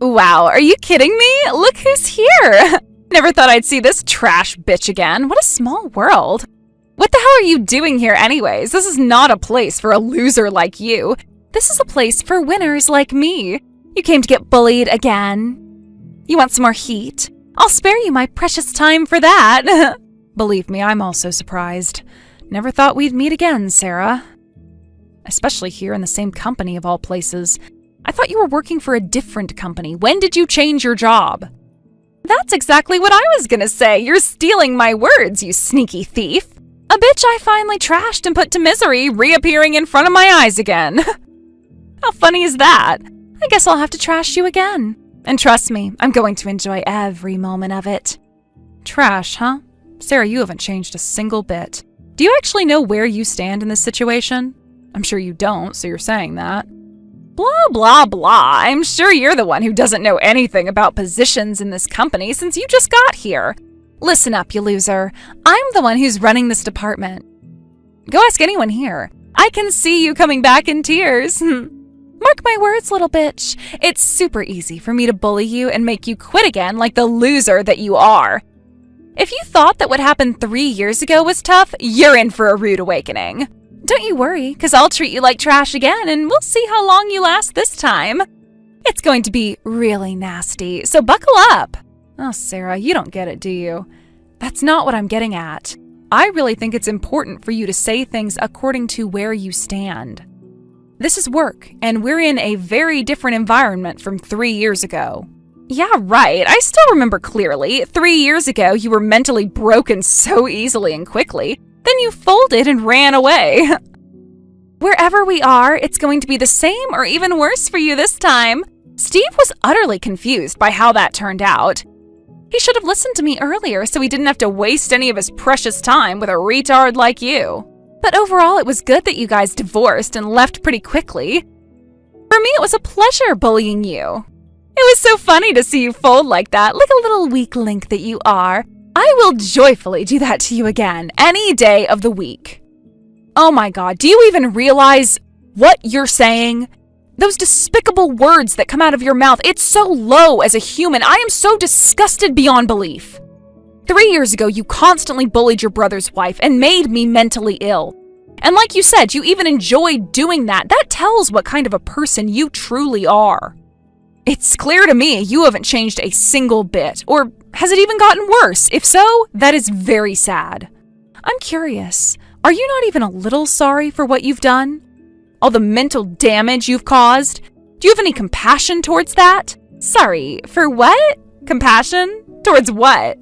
Wow, are you kidding me? Look who's here! Never thought I'd see this trash bitch again. What a small world. What the hell are you doing here anyways? This is not a place for a loser like you. This is a place for winners like me. You came to get bullied again. You want some more heat? I'll spare you my precious time for that. Believe me, I'm also surprised. Never thought we'd meet again, Sarah. Especially here in the same company of all places. I thought you were working for a different company. When did you change your job? That's exactly what I was gonna say. You're stealing my words, you sneaky thief. A bitch I finally trashed and put to misery, reappearing in front of my eyes again. How funny is that? I guess I'll have to trash you again. And trust me, I'm going to enjoy every moment of it. Trash, huh? Sarah, you haven't changed a single bit. Do you actually know where you stand in this situation? I'm sure you don't, so you're saying that. Blah, blah, blah. I'm sure you're the one who doesn't know anything about positions in this company since you just got here. Listen up, you loser. I'm the one who's running this department. Go ask anyone here. I can see you coming back in tears. Mark my words, little bitch. It's super easy for me to bully you and make you quit again like the loser that you are. If you thought that what happened 3 years ago was tough, you're in for a rude awakening. Don't you worry, because I'll treat you like trash again, and we'll see how long you last this time. It's going to be really nasty, so buckle up. Oh, Sarah, you don't get it, do you? That's not what I'm getting at. I really think it's important for you to say things according to where you stand. This is work, and we're in a very different environment from 3 years ago. Yeah, right. I still remember clearly. 3 years ago, you were mentally broken so easily and quickly. Then you folded and ran away. Wherever we are, it's going to be the same or even worse for you this time. Steve was utterly confused by how that turned out. He should have listened to me earlier so he didn't have to waste any of his precious time with a retard like you. But overall, it was good that you guys divorced and left pretty quickly. For me, it was a pleasure bullying you. It was so funny to see you fold like that, like a little weak link that you are. I will joyfully do that to you again, any day of the week. Oh my God, do you even realize what you're saying? Those despicable words that come out of your mouth, it's so low as a human. I am so disgusted beyond belief. 3 years ago, you constantly bullied your brother's wife and made me mentally ill. And like you said, you even enjoyed doing that. That tells what kind of a person you truly are. It's clear to me you haven't changed a single bit, or has it even gotten worse? If so, that is very sad. I'm curious, are you not even a little sorry for what you've done? All the mental damage you've caused? Do you have any compassion towards that? Sorry, for what? Compassion? Towards what?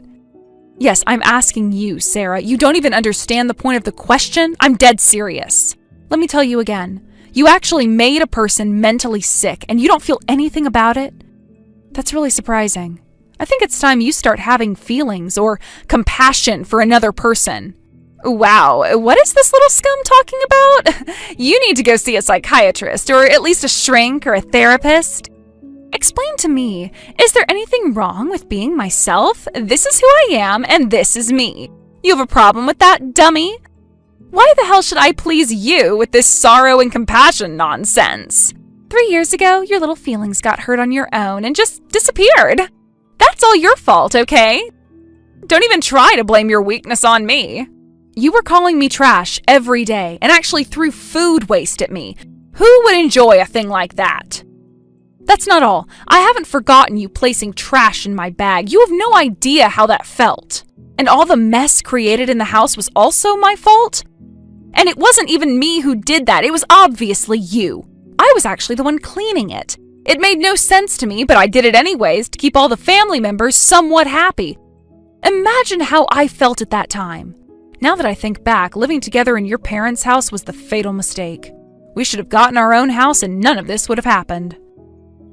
Yes, I'm asking you, Sarah. You don't even understand the point of the question? I'm dead serious. Let me tell you again. You actually made a person mentally sick, and you don't feel anything about it? That's really surprising. I think it's time you start having feelings or compassion for another person. Wow, what is this little scum talking about? You need to go see a psychiatrist, or at least a shrink or a therapist. Explain to me, is there anything wrong with being myself? This is who I am, and this is me. You have a problem with that, dummy? Why the hell should I please you with this sorrow and compassion nonsense? 3 years ago, your little feelings got hurt on your own and just disappeared. That's all your fault, okay? Don't even try to blame your weakness on me. You were calling me trash every day and actually threw food waste at me. Who would enjoy a thing like that? That's not all. I haven't forgotten you placing trash in my bag. You have no idea how that felt. And all the mess created in the house was also my fault? And it wasn't even me who did that. It was obviously you. I was actually the one cleaning it. It made no sense to me, but I did it anyways to keep all the family members somewhat happy. Imagine how I felt at that time. Now that I think back, living together in your parents' house was the fatal mistake. We should have gotten our own house and none of this would have happened.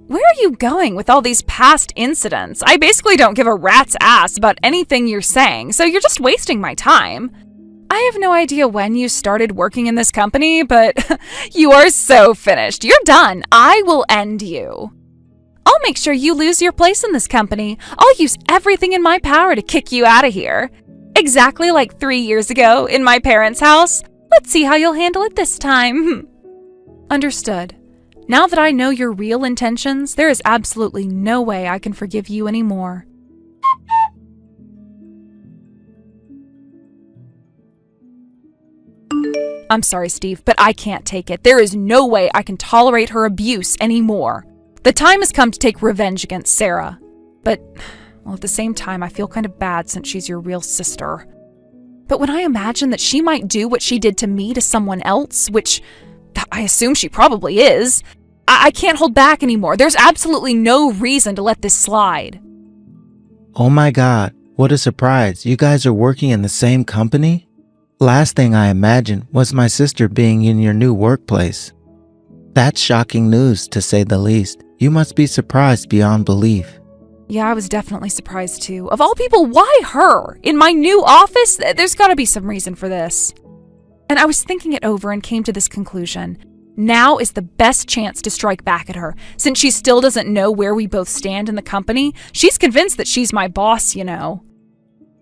Where are you going with all these past incidents? I basically don't give a rat's ass about anything you're saying, so you're just wasting my time. I have no idea when you started working in this company, but you are so finished. You're done. I will end you. I'll make sure you lose your place in this company. I'll use everything in my power to kick you out of here. Exactly like 3 years ago in my parents' house. Let's see how you'll handle it this time. Understood. Now that I know your real intentions, there is absolutely no way I can forgive you anymore. I'm sorry, Steve, but I can't take it. There is no way I can tolerate her abuse anymore. The time has come to take revenge against Sarah. But, well, at the same time, I feel kind of bad since she's your real sister. But when I imagine that she might do what she did to me to someone else, which I assume she probably is, I can't hold back anymore. There's absolutely no reason to let this slide. Oh my God, what a surprise. You guys are working in the same company? Last thing I imagined was my sister being in your new workplace. That's shocking news, to say the least. You must be surprised beyond belief. Yeah, I was definitely surprised too. Of all people, why her? In my new office? There's gotta be some reason for this. And I was thinking it over and came to this conclusion. Now is the best chance to strike back at her. Since she still doesn't know where we both stand in the company, she's convinced that she's my boss, you know.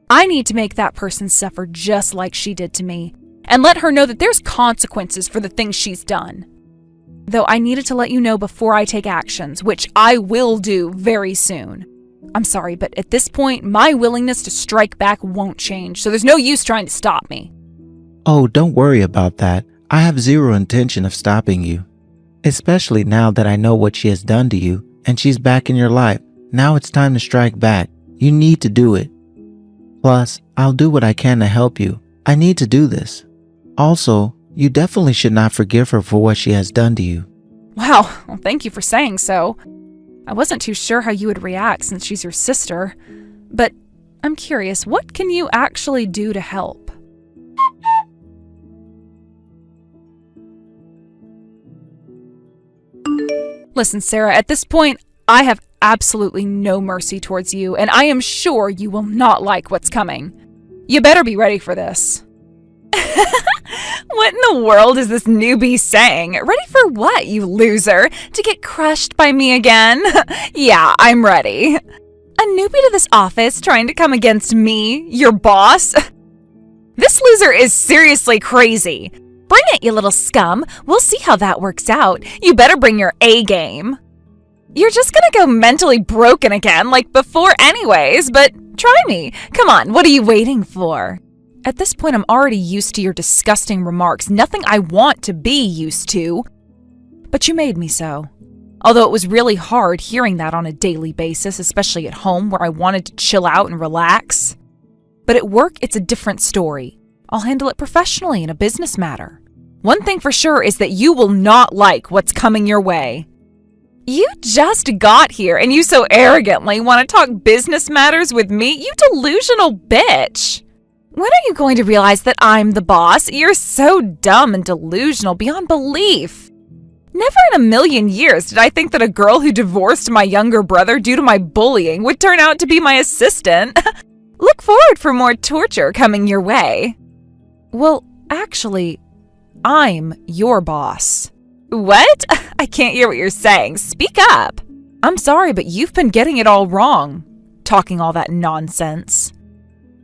I need to make that person suffer just like she did to me, and let her know that there's consequences for the things she's done. Though I needed to let you know before I take actions, which I will do very soon. I'm sorry, but at this point, my willingness to strike back won't change, so there's no use trying to stop me. Oh, don't worry about that. I have zero intention of stopping you. Especially now that I know what she has done to you, and she's back in your life. Now it's time to strike back. You need to do it. Plus, I'll do what I can to help you. I need to do this. Also, you definitely should not forgive her for what she has done to you. Wow, well, thank you for saying so. I wasn't too sure how you would react since she's your sister. But I'm curious, what can you actually do to help? Listen, Sarah, at this point, I have absolutely no mercy towards you, and I am sure you will not like what's coming. You better be ready for this. What in the world is this newbie saying? Ready for what, you loser? To get crushed by me again? Yeah, I'm ready. A newbie to this office trying to come against me, your boss? This loser is seriously crazy. Bring it, you little scum. We'll see how that works out. You better bring your A game. You're just gonna go mentally broken again like before anyways, but try me. Come on, what are you waiting for? At this point, I'm already used to your disgusting remarks, nothing I want to be used to. But you made me so. Although it was really hard hearing that on a daily basis, especially at home where I wanted to chill out and relax. But at work, it's a different story. I'll handle it professionally in a business matter. One thing for sure is that you will not like what's coming your way. You just got here and you so arrogantly want to talk business matters with me, you delusional bitch. When are you going to realize that I'm the boss? You're so dumb and delusional beyond belief. Never in a million years did I think that a girl who divorced my younger brother due to my bullying would turn out to be my assistant. Look forward for more torture coming your way. Well, actually, I'm your boss. What? I can't hear what you're saying. Speak up. I'm sorry, but you've been getting it all wrong. Talking all that nonsense.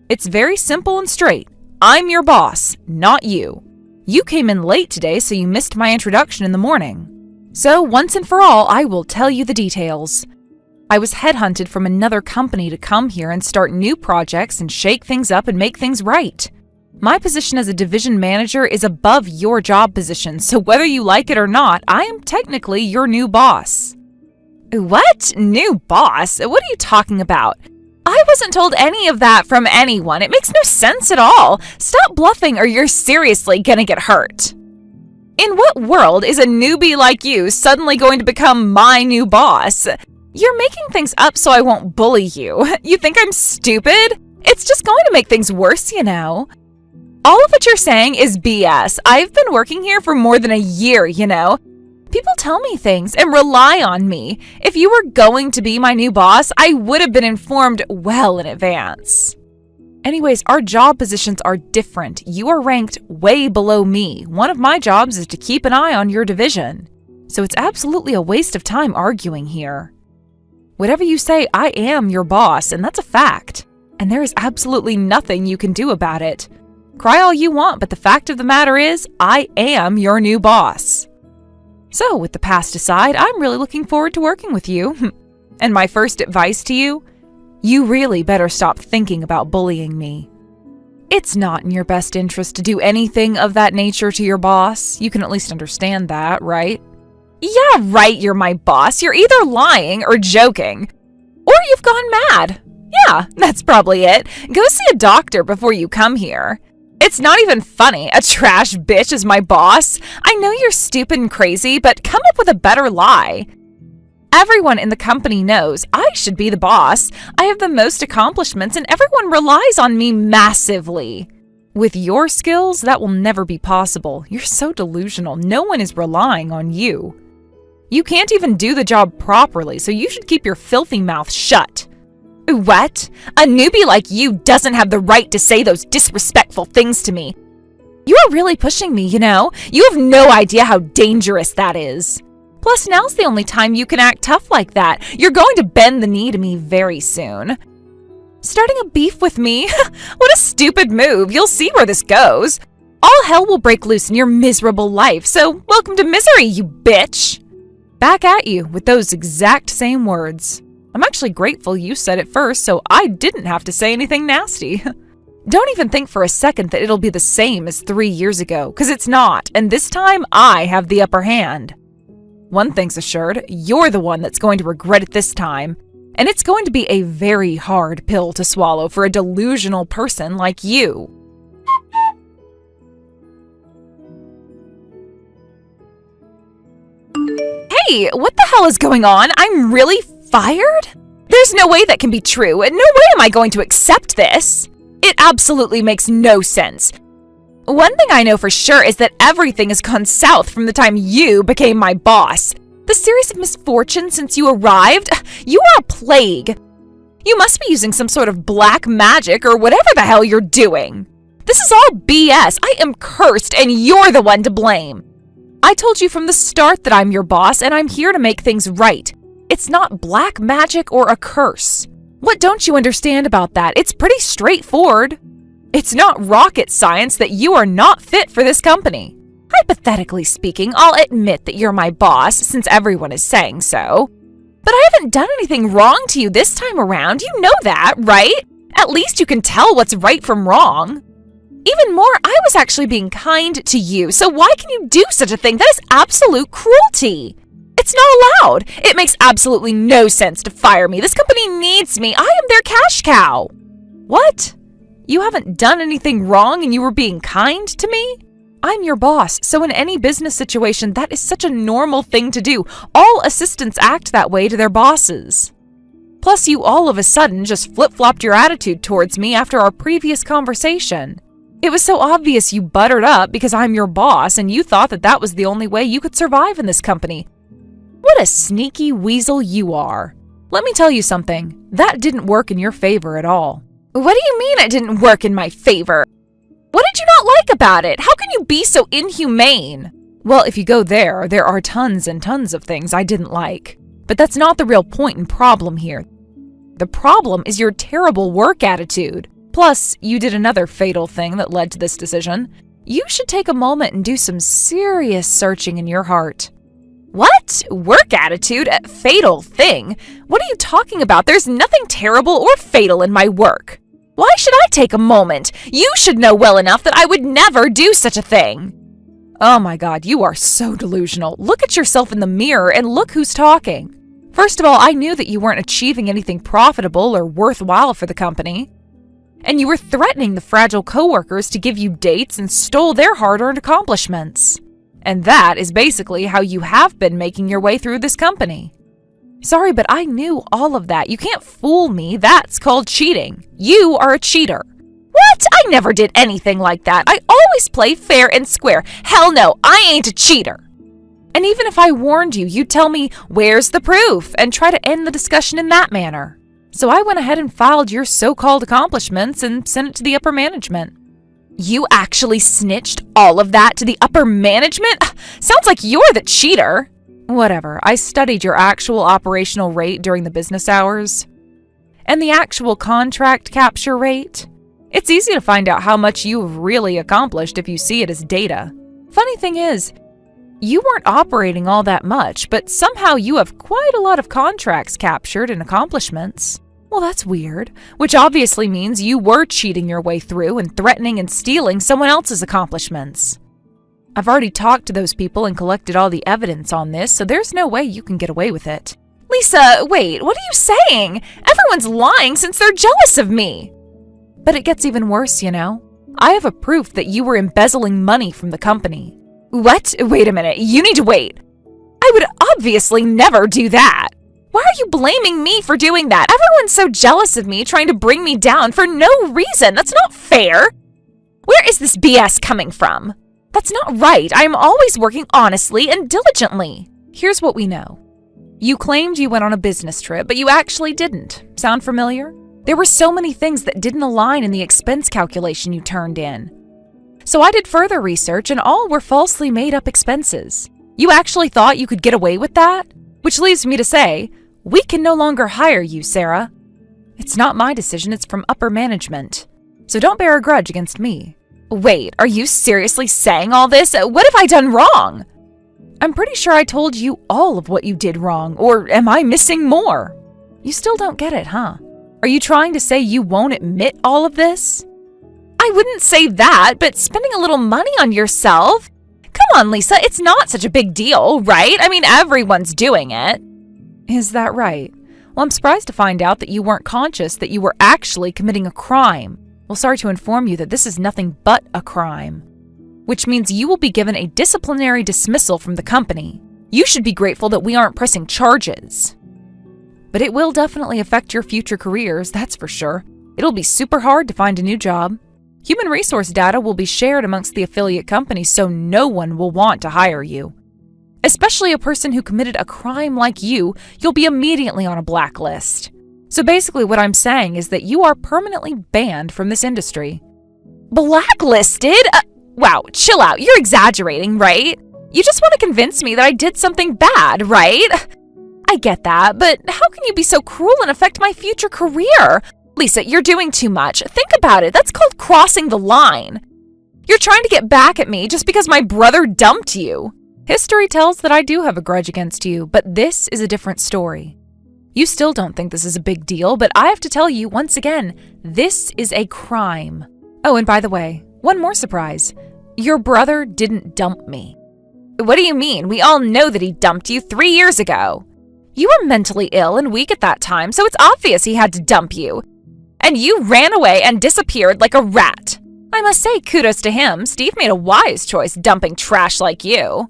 It's very simple and straight. I'm your boss, not you. You came in late today, so you missed my introduction in the morning. So, once and for all, I will tell you the details. I was headhunted from another company to come here and start new projects and shake things up and make things right. My position as a division manager is above your job position, so whether you like it or not, I am technically your new boss. What? New boss? What are you talking about? I wasn't told any of that from anyone. It makes no sense at all. Stop bluffing or you're seriously gonna get hurt. In what world is a newbie like you suddenly going to become my new boss? You're making things up so I won't bully you. You think I'm stupid? It's just going to make things worse, you know. All of what you're saying is BS. I've been working here for more than a year, you know. People tell me things and rely on me. If you were going to be my new boss, I would have been informed well in advance. Anyways, our job positions are different. You are ranked way below me. One of my jobs is to keep an eye on your division. So it's absolutely a waste of time arguing here. Whatever you say, I am your boss, and that's a fact. And there is absolutely nothing you can do about it. Cry all you want, but the fact of the matter is, I am your new boss. So, with the past aside, I'm really looking forward to working with you. And my first advice to you, you really better stop thinking about bullying me. It's not in your best interest to do anything of that nature to your boss. You can at least understand that, right? Yeah, right, you're my boss. You're either lying or joking. Or you've gone mad. Yeah, that's probably it. Go see a doctor before you come here. It's not even funny. A trash bitch is my boss. I know you're stupid and crazy, but come up with a better lie. Everyone in the company knows I should be the boss. I have the most accomplishments and everyone relies on me massively. With your skills, that will never be possible. You're so delusional. No one is relying on you. You can't even do the job properly, so you should keep your filthy mouth shut. What? A newbie like you doesn't have the right to say those disrespectful things to me. You are really pushing me, you know? You have no idea how dangerous that is. Plus, now's the only time you can act tough like that. You're going to bend the knee to me very soon. Starting a beef with me? What a stupid move. You'll see where this goes. All hell will break loose in your miserable life, so welcome to misery, you bitch. Back at you with those exact same words. I'm actually grateful you said it first, so I didn't have to say anything nasty. Don't even think for a second that it'll be the same as 3 years ago, because it's not, and this time I have the upper hand. One thing's assured, you're the one that's going to regret it this time, and it's going to be a very hard pill to swallow for a delusional person like you. Hey, what the hell is going on? I'm really fired? There's no way that can be true, and no way am I going to accept this. It absolutely makes no sense. One thing I know for sure is that everything has gone south from the time you became my boss. The series of misfortunes since you arrived, you are a plague. You must be using some sort of black magic or whatever the hell you're doing. This is all BS. I am cursed and you're the one to blame. I told you from the start that I'm your boss and I'm here to make things right. It's not black magic or a curse. What don't you understand about that? It's pretty straightforward. It's not rocket science that you are not fit for this company. Hypothetically speaking, I'll admit that you're my boss since everyone is saying so. But I haven't done anything wrong to you this time around. You know that, right? At least you can tell what's right from wrong. Even more, I was actually being kind to you, so why can you do such a thing? That is absolute cruelty. It's not allowed. It makes absolutely no sense to fire me. This company needs me. I am their cash cow. What? You haven't done anything wrong and you were being kind to me? I'm your boss, so in any business situation, that is such a normal thing to do. All assistants act that way to their bosses. Plus, you all of a sudden just flip-flopped your attitude towards me after our previous conversation. It was so obvious you buttered up because I'm your boss and you thought that that was the only way you could survive in this company. What a sneaky weasel you are. Let me tell you something. That didn't work in your favor at all. What do you mean it didn't work in my favor? What did you not like about it? How can you be so inhumane? Well, if you go there are tons and tons of things I didn't like. But that's not the real point and problem here. The problem is your terrible work attitude. Plus, you did another fatal thing that led to this decision. You should take a moment and do some serious searching in your heart. What? Work attitude? A fatal thing? What are you talking about? There's nothing terrible or fatal in my work. Why should I take a moment? You should know well enough that I would never do such a thing. Oh my God, you are so delusional. Look at yourself in the mirror and look who's talking. First of all, I knew that you weren't achieving anything profitable or worthwhile for the company. And you were threatening the fragile coworkers to give you dates and stole their hard-earned accomplishments. And that is basically how you have been making your way through this company. Sorry, but I knew all of that. You can't fool me. That's called cheating. You are a cheater. What? I never did anything like that. I always play fair and square. Hell no, I ain't a cheater. And even if I warned you, you'd tell me, where's the proof? And try to end the discussion in that manner. So I went ahead and filed your so-called accomplishments and sent it to the upper management. You actually snitched all of that to the upper management? Sounds like you're the cheater. Whatever, I studied your actual operational rate during the business hours. And the actual contract capture rate. It's easy to find out how much you've really accomplished if you see it as data. Funny thing is, You weren't operating all that much, but somehow you have quite a lot of contracts captured and accomplishments. Well, that's weird, which obviously means you were cheating your way through and threatening and stealing someone else's accomplishments. I've already talked to those people and collected all the evidence on this, so there's no way you can get away with it. Lisa, wait, what are you saying? Everyone's lying since they're jealous of me. But it gets even worse, you know. I have a proof that you were embezzling money from the company. What? Wait a minute, you need to wait. I would obviously never do that. Why are you blaming me for doing that? Everyone's so jealous of me, trying to bring me down for no reason. That's not fair. Where is this BS coming from? That's not right. I am always working honestly and diligently. Here's what we know. You claimed you went on a business trip, but you actually didn't. Sound familiar? There were so many things that didn't align in the expense calculation you turned in. So I did further research, and all were falsely made up expenses. You actually thought you could get away with that? Which leaves me to say, we can no longer hire you, Sarah. It's not my decision, it's from upper management. So don't bear a grudge against me. Wait, are you seriously saying all this? What have I done wrong? I'm pretty sure I told you all of what you did wrong, or am I missing more? You still don't get it, huh? Are you trying to say you won't admit all of this? I wouldn't say that, but spending a little money on yourself? Come on, Lisa, it's not such a big deal, right? I mean, everyone's doing it. Is that right? Well, I'm surprised to find out that you weren't conscious that you were actually committing a crime. Well, sorry to inform you that this is nothing but a crime, which means you will be given a disciplinary dismissal from the company. You should be grateful that we aren't pressing charges. But it will definitely affect your future careers, that's for sure. It'll be super hard to find a new job. Human resource data will be shared amongst the affiliate companies, so no one will want to hire you. Especially a person who committed a crime like you'll be immediately on a blacklist. So basically what I'm saying is that you are permanently banned from this industry. Blacklisted? Wow, chill out. You're exaggerating, right? You just want to convince me that I did something bad, right? I get that, but how can you be so cruel and affect my future career? Lisa, you're doing too much. Think about it. That's called crossing the line. You're trying to get back at me just because my brother dumped you. History tells that I do have a grudge against you, but this is a different story. You still don't think this is a big deal, but I have to tell you once again, this is a crime. Oh, and by the way, one more surprise. Your brother didn't dump me. What do you mean? We all know that he dumped you 3 years ago. You were mentally ill and weak at that time, so it's obvious he had to dump you. And you ran away and disappeared like a rat. I must say kudos to him. Steve made a wise choice dumping trash like you.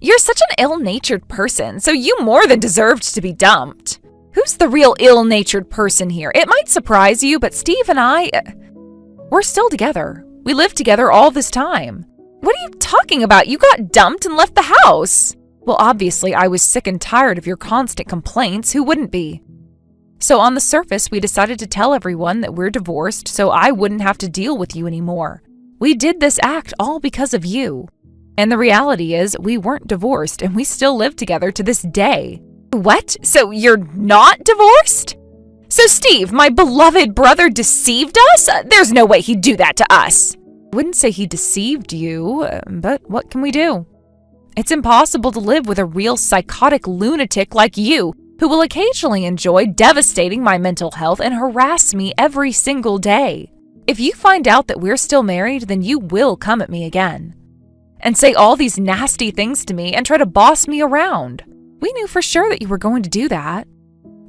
You're such an ill-natured person, so you more than deserved to be dumped. Who's the real ill-natured person here? It might surprise you, but Steve and we're still together. We lived together all this time. What are you talking about? You got dumped and left the house. Well, obviously, I was sick and tired of your constant complaints. Who wouldn't be? So on the surface, we decided to tell everyone that we're divorced so I wouldn't have to deal with you anymore. We did this act all because of you. And the reality is, we weren't divorced and we still live together to this day. What? So you're not divorced? So Steve, my beloved brother, deceived us? There's no way he'd do that to us. I wouldn't say he deceived you, but what can we do? It's impossible to live with a real psychotic lunatic like you, who will occasionally enjoy devastating my mental health and harass me every single day. If you find out that we're still married, then you will come at me again and say all these nasty things to me and try to boss me around. We knew for sure that you were going to do that.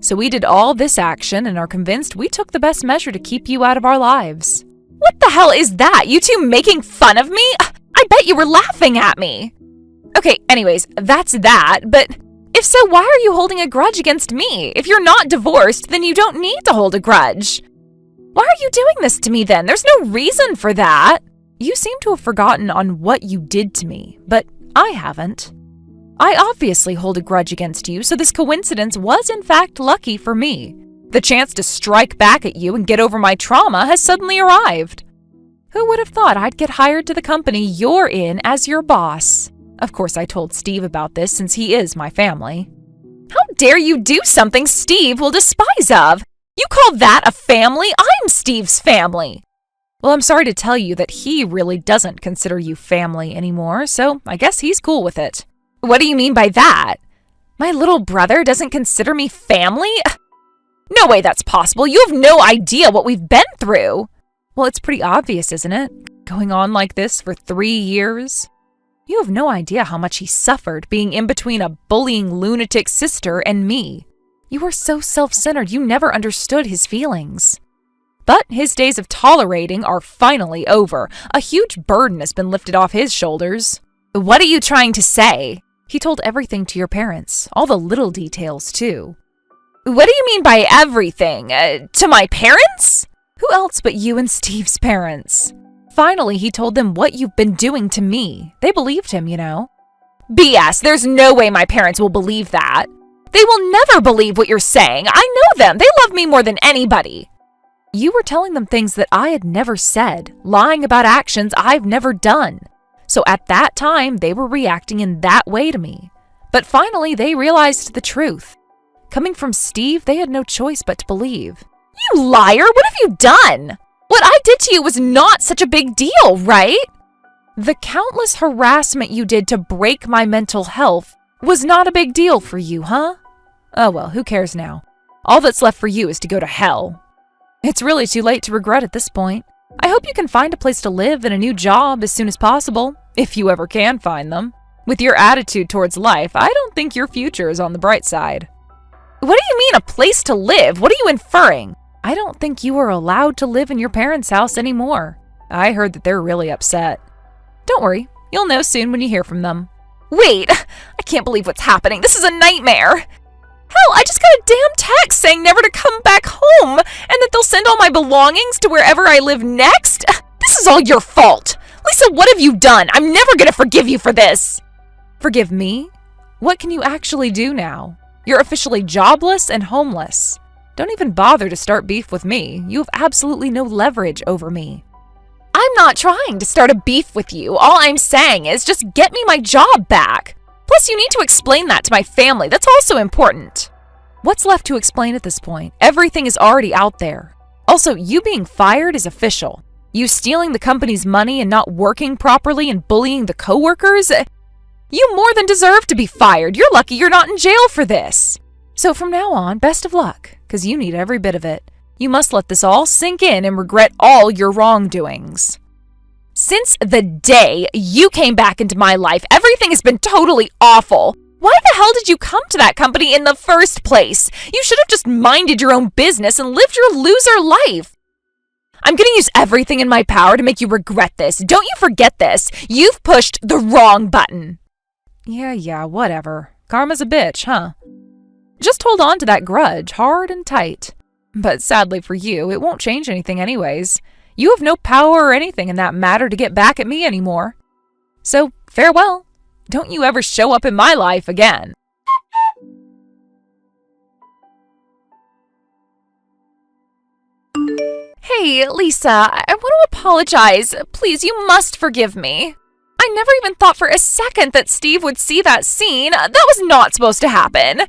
So we did all this action and are convinced we took the best measure to keep you out of our lives. What the hell is that? You two making fun of me? I bet you were laughing at me. Okay, anyways, that's that, but if so, why are you holding a grudge against me? If you're not divorced, then you don't need to hold a grudge. Why are you doing this to me then? There's no reason for that. You seem to have forgotten on what you did to me, but I haven't. I obviously hold a grudge against you, so this coincidence was in fact lucky for me. The chance to strike back at you and get over my trauma has suddenly arrived. Who would have thought I'd get hired to the company you're in as your boss? Of course, I told Steve about this since he is my family. How dare you do something Steve will despise of? You call that a family? I'm Steve's family. Well, I'm sorry to tell you that he really doesn't consider you family anymore, so I guess he's cool with it. What do you mean by that? My little brother doesn't consider me family? No way that's possible. You have no idea what we've been through. Well, it's pretty obvious, isn't it? Going on like this for 3 years. You have no idea how much he suffered being in between a bullying lunatic sister and me. You were so self-centered, you never understood his feelings. But his days of tolerating are finally over. A huge burden has been lifted off his shoulders. What are you trying to say? He told everything to your parents, all the little details too. What do you mean by everything? To my parents? Who else but you and Steve's parents? Finally, he told them what you've been doing to me. They believed him, you know. BS, there's no way my parents will believe that. They will never believe what you're saying. I know them. They love me more than anybody. You were telling them things that I had never said, lying about actions I've never done. So at that time, they were reacting in that way to me. But finally, they realized the truth. Coming from Steve, they had no choice but to believe. You liar! What have you done? What I did to you was not such a big deal, right? The countless harassment you did to break my mental health was not a big deal for you, huh? Oh well, who cares now? All that's left for you is to go to hell. It's really too late to regret at this point. I hope you can find a place to live and a new job as soon as possible, if you ever can find them. With your attitude towards life, I don't think your future is on the bright side. What do you mean, a place to live? What are you inferring? I don't think you are allowed to live in your parents' house anymore. I heard that they're really upset. Don't worry, you'll know soon when you hear from them. Wait, I can't believe what's happening. This is a nightmare. Hell, I just got a damn text saying never to come back home and that they'll send all my belongings to wherever I live next. This is all your fault. Lisa, what have you done? I'm never gonna forgive you for this. Forgive me? What can you actually do now? You're officially jobless and homeless. Don't even bother to start beef with me. You have absolutely no leverage over me. I'm not trying to start a beef with you. All I'm saying is just get me my job back. Plus, you need to explain that to my family. That's also important. What's left to explain at this point? Everything is already out there. Also, you being fired is official. You stealing the company's money and not working properly and bullying the coworkers? You more than deserve to be fired. You're lucky you're not in jail for this. So from now on, best of luck, because you need every bit of it. You must let this all sink in and regret all your wrongdoings. Since the day you came back into my life, everything has been totally awful. Why the hell did you come to that company in the first place? You should have just minded your own business and lived your loser life. I'm going to use everything in my power to make you regret this. Don't you forget this. You've pushed the wrong button. Yeah, whatever. Karma's a bitch, huh? Just hold on to that grudge hard and tight. But sadly for you, it won't change anything anyways. You have no power or anything in that matter to get back at me anymore. So, farewell. Don't you ever show up in my life again. Hey, Lisa, I want to apologize. Please, you must forgive me. I never even thought for a second that Steve would see that scene. That was not supposed to happen.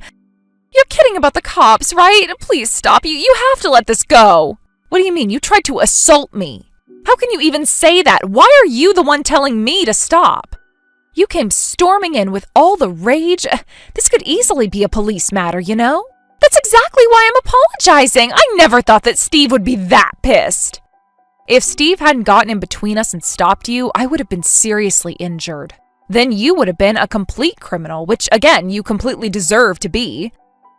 You're kidding about the cops, right? Please stop. You have to let this go. What do you mean? You tried to assault me. How can you even say that? Why are you the one telling me to stop? You came storming in with all the rage. This could easily be a police matter, you know? That's exactly why I'm apologizing. I never thought that Steve would be that pissed. If Steve hadn't gotten in between us and stopped you, I would have been seriously injured. Then you would have been a complete criminal, which, again, you completely deserve to be.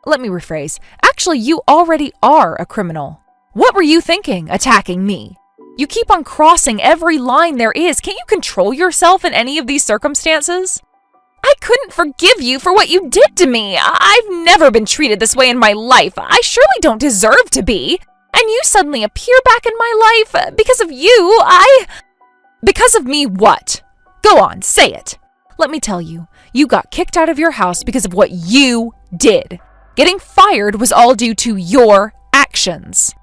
Let me rephrase. Actually, you already are a criminal. What were you thinking, attacking me? You keep on crossing every line there is. Can't you control yourself in any of these circumstances? I couldn't forgive you for what you did to me. I've never been treated this way in my life. I surely don't deserve to be. And you suddenly appear back in my life because of you. Because of me what? Go on, say it. Let me tell you, you got kicked out of your house because of what you did. Getting fired was all due to your actions.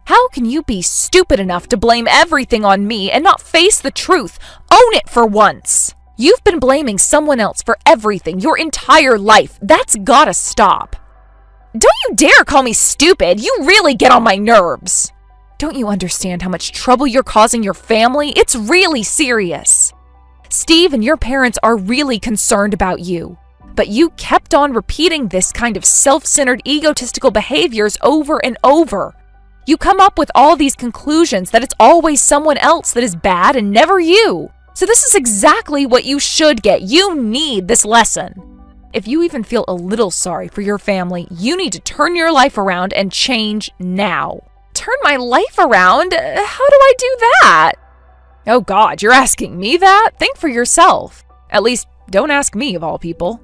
How can you be stupid enough to blame everything on me and not face the truth? Own it for once. You've been blaming someone else for everything your entire life. That's gotta stop. Don't you dare call me stupid. You really get on my nerves. Don't you understand how much trouble you're causing your family? It's really serious. Steve and your parents are really concerned about you. But you kept on repeating this kind of self-centered, egotistical behaviors over and over. You come up with all these conclusions that it's always someone else that is bad and never you. So this is exactly what you should get. You need this lesson. If you even feel a little sorry for your family, you need to turn your life around and change now. Turn my life around? How do I do that? Oh God, you're asking me that? Think for yourself. At least, don't ask me of all people.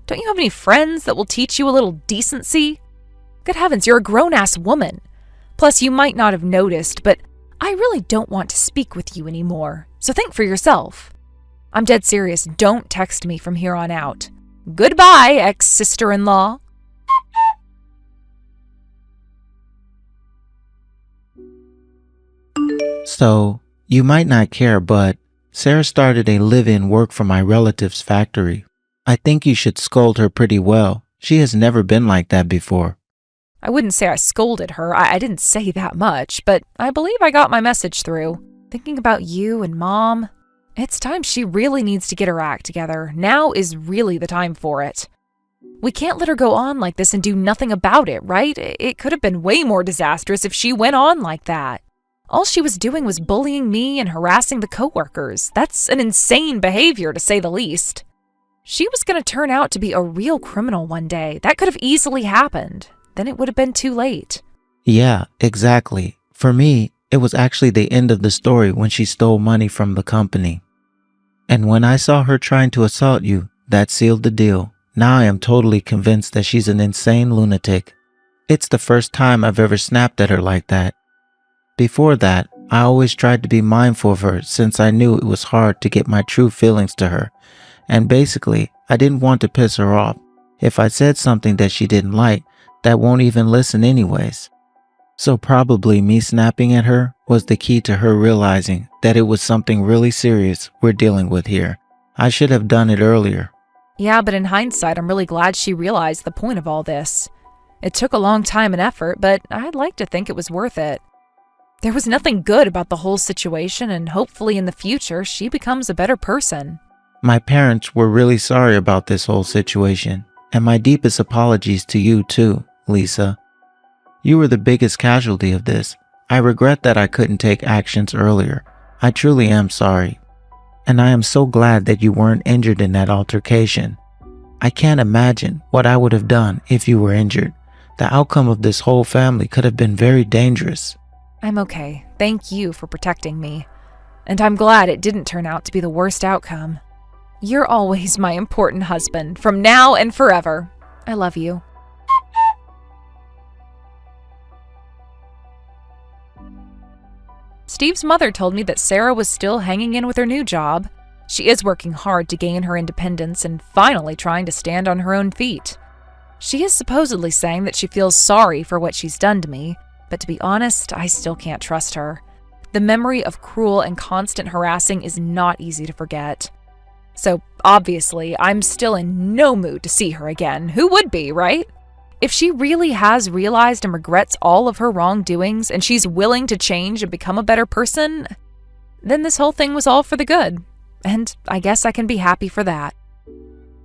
Don't you have any friends that will teach you a little decency? Good heavens, you're a grown-ass woman. Plus, you might not have noticed, but I really don't want to speak with you anymore. So think for yourself. I'm dead serious. Don't text me from here on out. Goodbye, ex-sister-in-law. So, you might not care, but Sarah started a live-in work for my relative's factory. I think you should scold her pretty well. She has never been like that before. I wouldn't say I scolded her. I didn't say that much, but I believe I got my message through. Thinking about you and Mom, it's time she really needs to get her act together. Now is really the time for it. We can't let her go on like this and do nothing about it, right? It could have been way more disastrous if she went on like that. All she was doing was bullying me and harassing the coworkers. That's an insane behavior, to say the least. She was going to turn out to be a real criminal one day. That could have easily happened. Then it would have been too late. Yeah, exactly. For me, it was actually the end of the story when she stole money from the company. And when I saw her trying to assault you, that sealed the deal. Now I am totally convinced that she's an insane lunatic. It's the first time I've ever snapped at her like that. Before that, I always tried to be mindful of her since I knew it was hard to get my true feelings to her. And basically, I didn't want to piss her off. If I said something that she didn't like, that won't even listen anyways. So probably me snapping at her was the key to her realizing that it was something really serious we're dealing with here. I should have done it earlier. Yeah, but in hindsight, I'm really glad she realized the point of all this. It took a long time and effort, but I'd like to think it was worth it. There was nothing good about the whole situation, and hopefully in the future, she becomes a better person. My parents were really sorry about this whole situation, and my deepest apologies to you too, Lisa. You were the biggest casualty of this. I regret that I couldn't take actions earlier. I truly am sorry. And I am so glad that you weren't injured in that altercation. I can't imagine what I would have done if you were injured. The outcome of this whole family could have been very dangerous. I'm okay. Thank you for protecting me. And I'm glad it didn't turn out to be the worst outcome. You're always my important husband, from now and forever. I love you. Steve's mother told me that Sarah was still hanging in with her new job. She is working hard to gain her independence and finally trying to stand on her own feet. She is supposedly saying that she feels sorry for what she's done to me, but to be honest, I still can't trust her. The memory of cruel and constant harassing is not easy to forget. So, obviously, I'm still in no mood to see her again. Who would be, right? If she really has realized and regrets all of her wrongdoings and she's willing to change and become a better person, then this whole thing was all for the good. And I guess I can be happy for that.